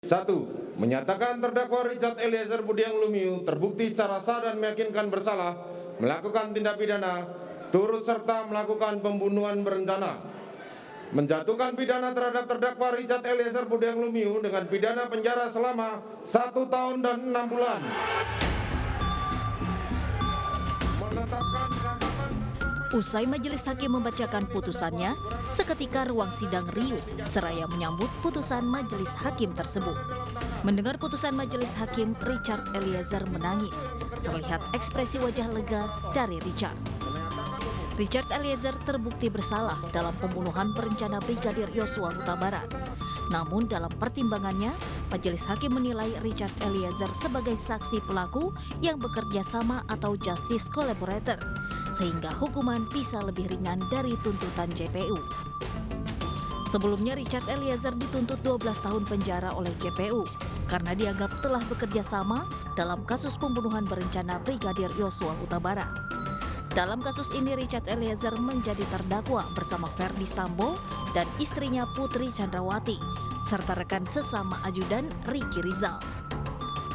1. Menyatakan terdakwa Richard Eliezer Budiang Lumiu terbukti secara sah dan meyakinkan bersalah melakukan tindak pidana turut serta melakukan pembunuhan berencana. Menjatuhkan pidana terhadap terdakwa Richard Eliezer Budiang Lumiu dengan pidana penjara selama 1 tahun dan 6 bulan. Menetapkan tanggapan. Usai majelis hakim membacakan putusannya, seketika ruang sidang riuh seraya menyambut putusan majelis hakim tersebut. Mendengar putusan majelis hakim, Richard Eliezer menangis. Terlihat ekspresi wajah lega dari Richard. Richard Eliezer terbukti bersalah dalam pembunuhan berencana Brigadir Yosua Huta Barat. Namun dalam pertimbangannya, majelis hakim menilai Richard Eliezer sebagai saksi pelaku yang bekerja sama atau justice collaborator, sehingga hukuman bisa lebih ringan dari tuntutan JPU. Sebelumnya Richard Eliezer dituntut 12 tahun penjara oleh JPU karena dianggap telah bekerja sama dalam kasus pembunuhan berencana Brigadir Yosua Huta Barat. Dalam kasus ini Richard Eliezer menjadi terdakwa bersama Verdi Sambo dan istrinya Putri Chandrawati, serta rekan sesama ajudan Ricky Rizal.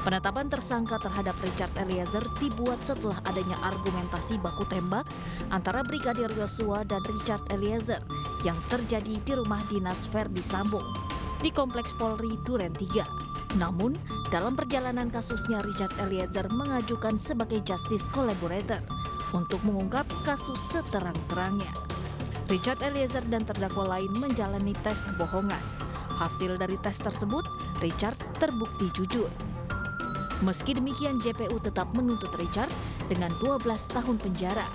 Penetapan tersangka terhadap Richard Eliezer dibuat setelah adanya argumentasi baku tembak antara Brigadir Yosua dan Richard Eliezer yang terjadi di rumah dinas Verdi Sambo di Kompleks Polri Duren 3. Namun, dalam perjalanan kasusnya Richard Eliezer mengajukan sebagai justice collaborator untuk mengungkap kasus seterang-terangnya. Richard Eliezer dan terdakwa lain menjalani tes kebohongan. Hasil dari tes tersebut, Richard terbukti jujur. Meski demikian, JPU tetap menuntut Richard dengan 12 tahun penjara.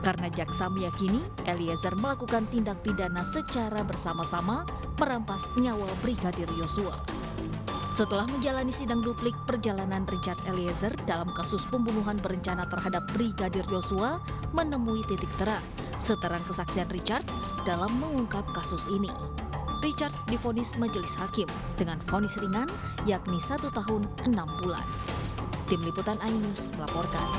Karena jaksa meyakini Eliezer melakukan tindak pidana secara bersama-sama merampas nyawa Brigadir Yosua. Setelah menjalani sidang duplik perjalanan Richard Eliezer dalam kasus pembunuhan berencana terhadap Brigadir Yosua menemui titik terang seterang kesaksian Richard dalam mengungkap kasus ini. Richard divonis majelis hakim dengan vonis ringan yakni 1 tahun 6 bulan. Tim Liputan iNews melaporkan.